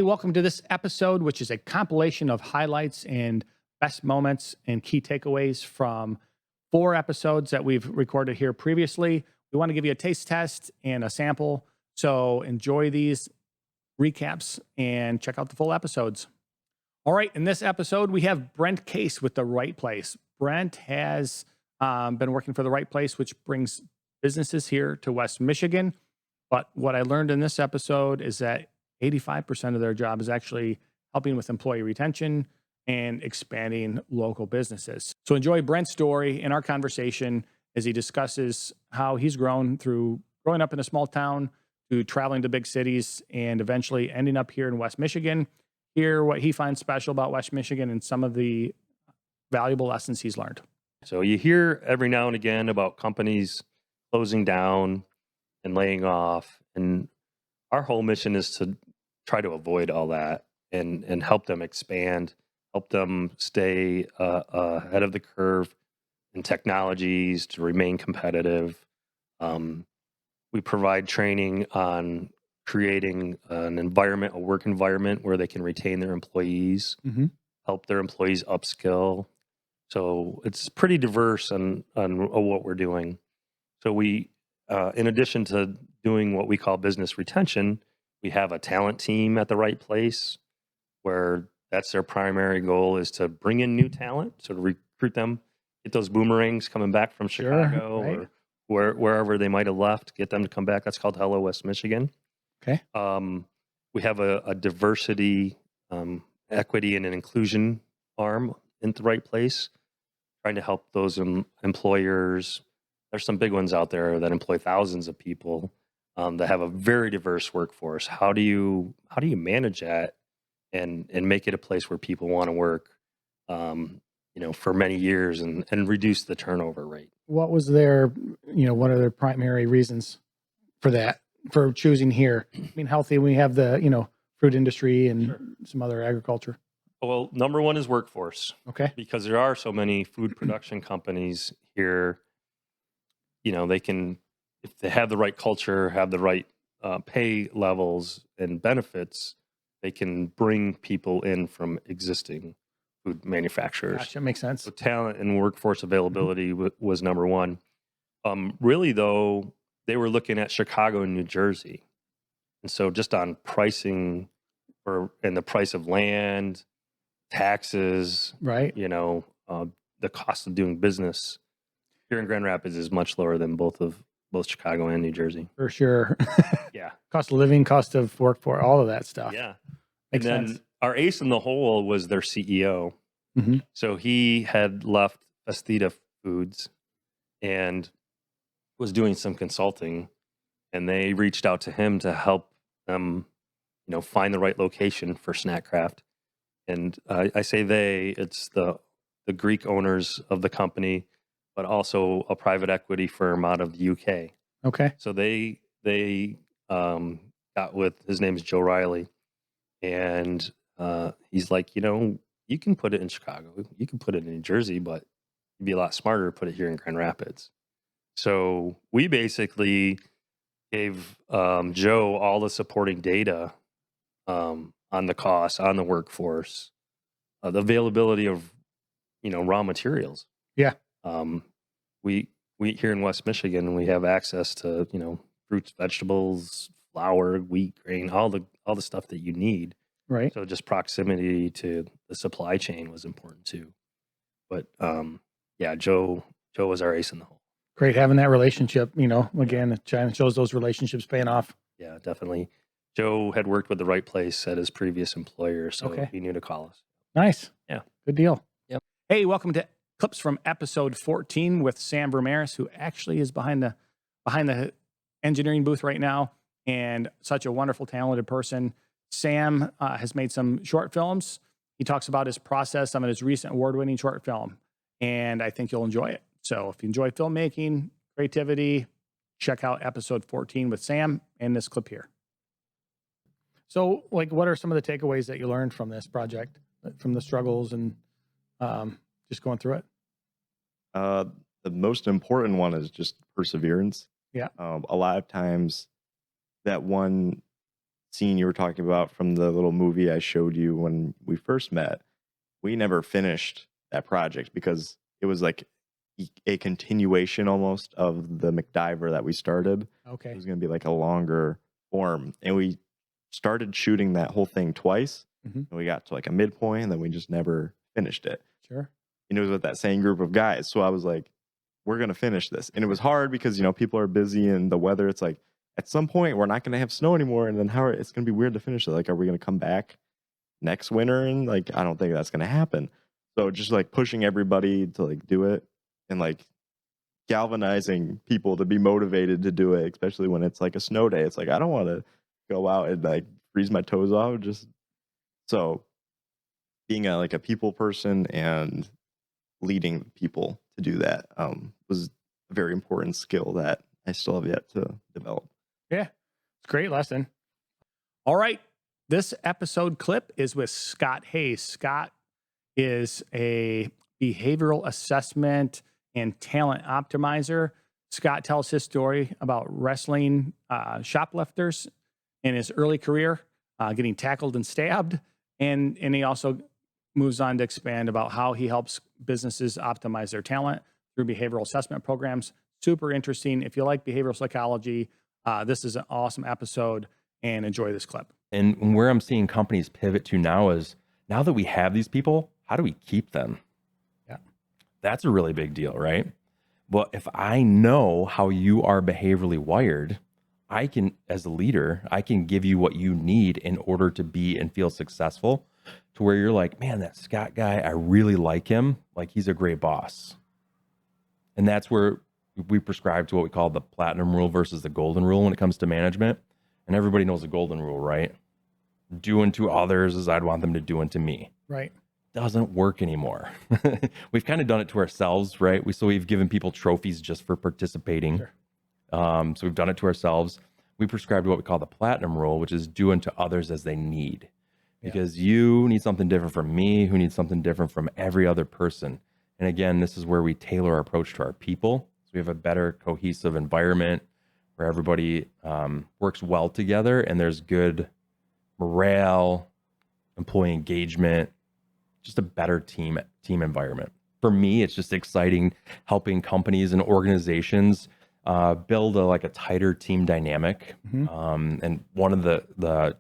Welcome to this episode, which is a compilation of highlights and best moments and key takeaways from 4 episodes that we've recorded here previously. We want to give you a taste test and a sample. So enjoy these recaps and check out the full episodes. All right. In this episode, we have Brent Case with The Right Place. Brent has been working for The Right Place, which brings businesses here to West Michigan. But what I learned in this episode is that 85% of their job is actually helping with employee retention and expanding local businesses. So enjoy Brent's story in our conversation as he discusses how he's grown through growing up in a small town to traveling to big cities and eventually ending up here in West Michigan. Hear what he finds special about West Michigan and some of the valuable lessons he's learned. So you hear every now and again about companies closing down and laying off, and our whole mission is to try to avoid all that and help them expand, help them stay ahead of the curve in technologies to remain competitive. We provide training on creating an environment, a work environment where they can retain their employees, help their employees upskill. So it's pretty diverse on what we're doing. So we, in addition to doing what we call business retention, we have a talent team at The Right Place where that's their primary goal, is to bring in new talent, so to recruit them, get those boomerangs coming back from Chicago right. or wherever they might have left, get them to come back. That's called Hello West Michigan. Okay. We have a diversity, equity, and an inclusion arm in The Right Place, trying to help those employers. There's some big ones out there that employ thousands of people that have a very diverse workforce. How do you manage that and make it a place where people want to work, for many years and reduce the turnover rate? What was their, what are their primary reasons for that, for choosing here? I mean, healthy, we have the, fruit industry and some other agriculture. Well, number one is workforce. Okay. Because there are so many food production companies here. They can, if they have the right culture, have the right pay levels and benefits, they can bring people in from existing food manufacturers. Gotcha, makes sense. So talent and workforce availability was number one. Really, though, they were looking at Chicago and New Jersey. And so just on pricing and the price of land, taxes, right? The cost of doing business here in Grand Rapids is much lower than both Chicago and New Jersey. For sure. Yeah. Cost of living, cost of work for all of that stuff. Yeah. Makes and then sense. Our ace in the hole was their CEO. So he had left Festida Foods and was doing some consulting, and they reached out to him to help them, find the right location for Snackcraft. And I say it's the Greek owners of the company, but also a private equity firm out of the UK. Okay. So they got with, his name's Joe Riley, and he's like, you can put it in Chicago, you can put it in New Jersey, but it'd be a lot smarter to put it here in Grand Rapids. So we basically gave Joe all the supporting data on the cost, on the workforce, the availability of, raw materials. Yeah. We here in West Michigan, we have access to, fruits, vegetables, flour, wheat, grain, all the stuff that you need. Right. So just proximity to the supply chain was important too. But Joe was our ace in the hole. Great having that relationship, again, it shows those relationships paying off. Yeah, definitely. Joe had worked with The Right Place at his previous employer, so he knew to call us. Nice. Yeah. Good deal. Yep. Hey, welcome to clips from episode 14 with Sam VerMerris, who actually is behind the engineering booth right now, and such a wonderful, talented person. Sam has made some short films. He talks about his process on his recent award-winning short film, and I think you'll enjoy it. So if you enjoy filmmaking, creativity, check out episode 14 with Sam and this clip here. So, what are some of the takeaways that you learned from this project, from the struggles and just going through it? The most important one is just perseverance. Yeah. A lot of times that one scene you were talking about from the little movie I showed you when we first met, we never finished that project because it was like a continuation almost of the McDiver that we started. Okay. It was going to be like a longer form. And we started shooting that whole thing twice. Mhm. And we got to like a midpoint and then we just never finished it. Sure. And it was with that same group of guys. So I was like, we're going to finish this. And it was hard because, you know, people are busy and the weather, it's like, at some point we're not going to have snow anymore. And then it's going to be weird to finish it. Like, are we going to come back next winter? And like, I don't think that's going to happen. So just like pushing everybody to like do it and like galvanizing people to be motivated to do it, especially when it's like a snow day. It's like, I don't want to go out and like freeze my toes off. Just so being like a people person and leading people to do that was a very important skill that I still have yet to develop. Yeah, it's a great lesson. All right. This episode clip is with Scott Hayes. Scott is a behavioral assessment and talent optimizer. Scott tells his story about wrestling shoplifters in his early career, getting tackled and stabbed. And he also moves on to expand about how he helps businesses optimize their talent through behavioral assessment programs. Super interesting. If you like behavioral psychology, this is an awesome episode, and enjoy this clip. And where I'm seeing companies pivot to now is, now that we have these people, how do we keep them? Yeah. That's a really big deal, right? Well, if I know how you are behaviorally wired, I can, as a leader, I can give you what you need in order to be and feel successful, to where you're like, man, that Scott guy, I really like him. Like, he's a great boss. And that's where we prescribe to what we call the platinum rule versus the golden rule when it comes to management. And everybody knows the golden rule, right? Do unto others as I'd want them to do unto me. Right. Doesn't work anymore. We've kind of done it to ourselves, right? We've given people trophies just for participating. Sure. So we've done it to ourselves. We prescribed what we call the platinum rule, which is do unto others as they need. Because you need something different from me, who needs something different from every other person. And again, this is where we tailor our approach to our people. So we have a better cohesive environment where everybody works well together and there's good morale, employee engagement, just a better team environment. For me, it's just exciting helping companies and organizations build a tighter team dynamic. Mm-hmm. And one of the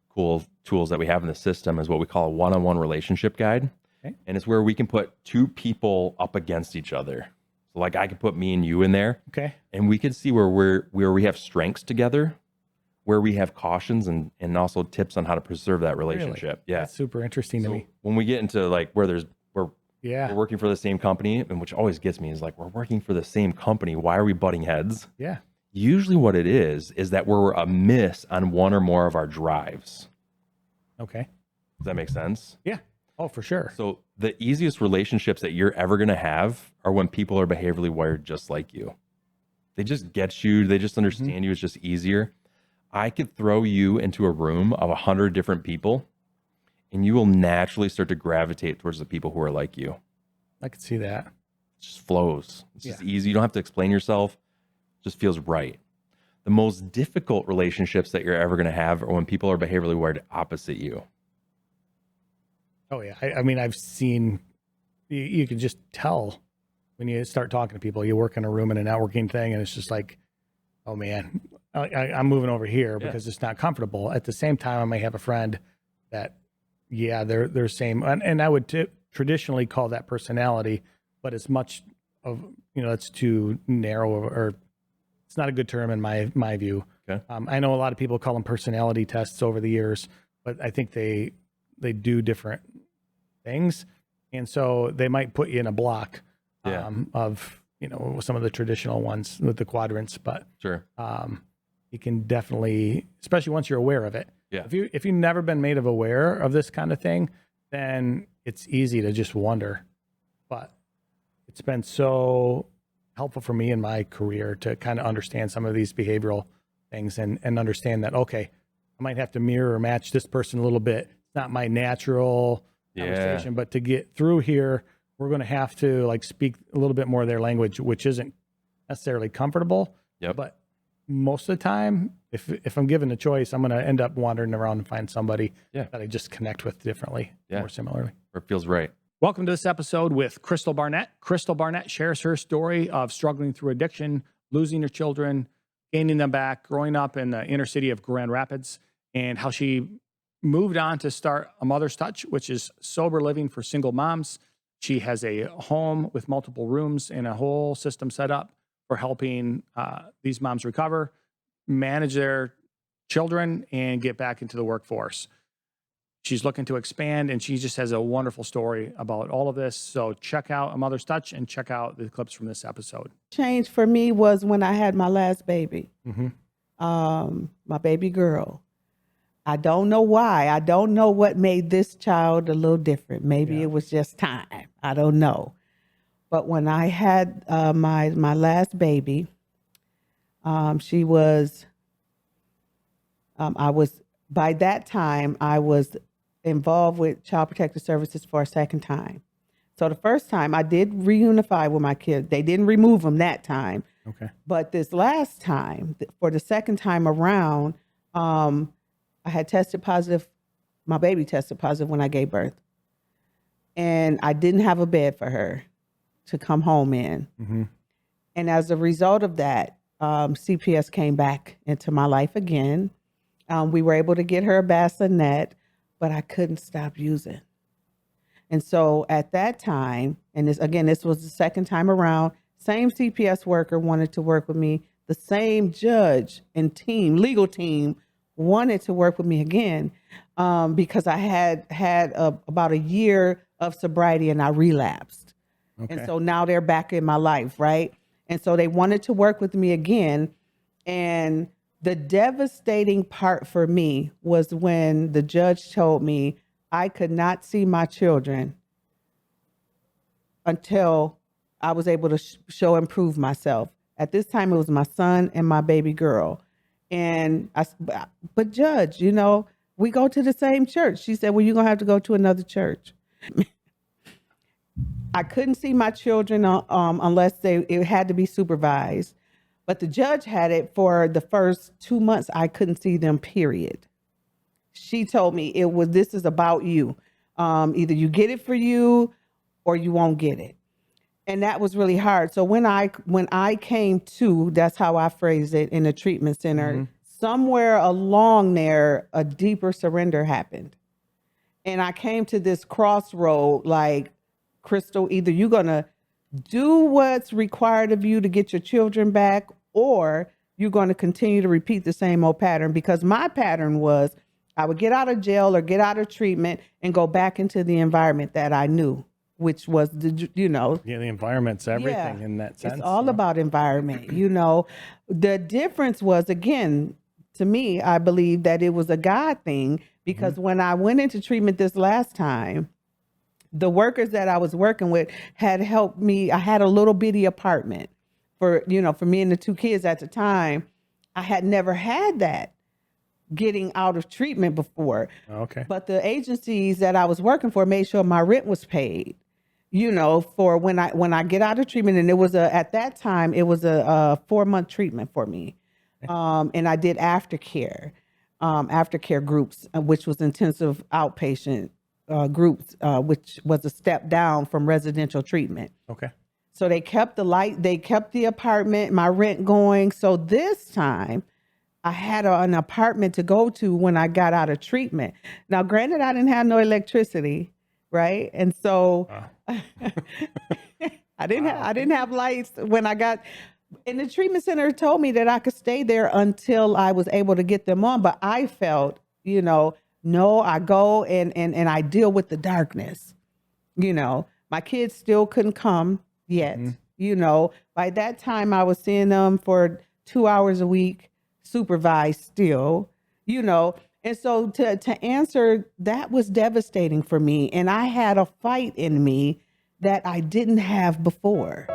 cool tools that we have in the system is what we call a one-on-one relationship guide. Okay. And it's where we can put two people up against each other. So like I could put me and you in there. Okay. And we can see where we have strengths together, where we have cautions and also tips on how to preserve that relationship. Really? Yeah. That's super interesting to me. When we get into like where we're working for the same company, and which always gets me is like, we're working for the same company. Why are we butting heads? Yeah. Usually what it is that we're amiss on one or more of our drives. Okay. Does that make sense? Yeah. Oh, for sure. So the easiest relationships that you're ever going to have are when people are behaviorally wired just like you. They just get you. They just understand you. It's just easier. I could throw you into a room of 100 different people and you will naturally start to gravitate towards the people who are like you. I could see that. It just flows. It's just easy. You don't have to explain yourself. It just feels right. The most difficult relationships that you're ever going to have are when people are behaviorally wired opposite you. Oh yeah. I mean, I've seen, you can just tell when you start talking to people. You work in a room in a networking thing and it's just like, oh man, I'm moving over here because it's not comfortable. At the same time, I may have a friend that, they're same. And I would traditionally call that personality, but it's much of, it's too narrow, or it's not a good term in my view. Okay. I know a lot of people call them personality tests over the years, but I think they do different things. And so they might put you in a block of, some of the traditional ones with the quadrants, but sure. You can definitely, especially once you're aware of it. Yeah. If you've never been made aware of this kind of thing, then it's easy to just wonder. But it's been so helpful for me in my career to kind of understand some of these behavioral things and understand that, okay, I might have to mirror or match this person a little bit. It's not my natural conversation, but to get through here, we're going to have to speak a little bit more of their language, which isn't necessarily comfortable. Yep. But most of the time if I'm given a choice, I'm going to end up wandering around and find somebody Yeah. that I just connect with differently, Yeah. more similarly. Or it feels right. Welcome to this episode with Crystal Barnett. Crystal Barnett shares her story of struggling through addiction, losing her children, gaining them back, growing up in the inner city of Grand Rapids, and how she moved on to start A Mother's Touch, which is sober living for single moms. She has a home with multiple rooms and a whole system set up for helping these moms recover, manage their children, and get back into the workforce. She's looking to expand, and she just has a wonderful story about all of this. So check out A Mother's Touch and check out the clips from this episode. Change for me was when I had my last baby, Mm-hmm. my baby girl. I don't know why. I don't know what made this child a little different. Maybe it was just time. I don't know. But when I had my last baby, she was, by that time, I was involved with Child Protective Services for a second time. So the first time I did reunify with my kids. They didn't remove them that time. Okay. But this last time, for the second time around, I had tested positive. My baby tested positive when I gave birth. And I didn't have a bed for her to come home in. Mm-hmm. And as a result of that, CPS came back into my life again. We were able to get her a bassinet, but I couldn't stop using. And so at that time, and this was the second time around, same CPS worker wanted to work with me. The same judge and legal team wanted to work with me again because I had about a year of sobriety and I relapsed. Okay. And so now they're back in my life, right? And so they wanted to work with me again. And the devastating part for me was when the judge told me I could not see my children until I was able to show and prove myself. At this time, it was my son and my baby girl. And but judge, we go to the same church. She said, well, you're going to have to go to another church. I couldn't see my children unless it had to be supervised. But the judge had it for the first 2 months. I couldn't see them, period. She told me this is about you. Either you get it for you or you won't get it. And that was really hard. So when I came to, that's how I phrased it, in the treatment center, Mm-hmm. somewhere along there, a deeper surrender happened. And I came to this crossroad, like, Crystal, either you're going to do what's required of you to get your children back, or you're going to continue to repeat the same old pattern. Because my pattern was I would get out of jail or get out of treatment and go back into the environment that I knew, which was the environment's everything in that sense. It's all about environment. The difference was, again, to me, I believe that it was a God thing, because when I went into treatment this last time, the workers that I was working with had helped me. I had a little bitty apartment for me and the two kids at the time. I had never had that getting out of treatment before. Okay. But the agencies that I was working for made sure my rent was paid, for when I get out of treatment. And it was at that time, it was a 4-month treatment for me. And I did aftercare groups, which was intensive outpatient groups, which was a step down from residential treatment. Okay. So they kept the light, they kept the apartment, my rent going. So this time I had an apartment to go to when I got out of treatment. Now, granted, I didn't have no electricity, right? And so I didn't have lights when I got. And the treatment center told me that I could stay there until I was able to get them on. But I felt, no, I go and I deal with the darkness. My kids still couldn't come yet. By that time I was seeing them for 2 hours a week, supervised still, And so to answer, that was devastating for me. And I had a fight in me that I didn't have before.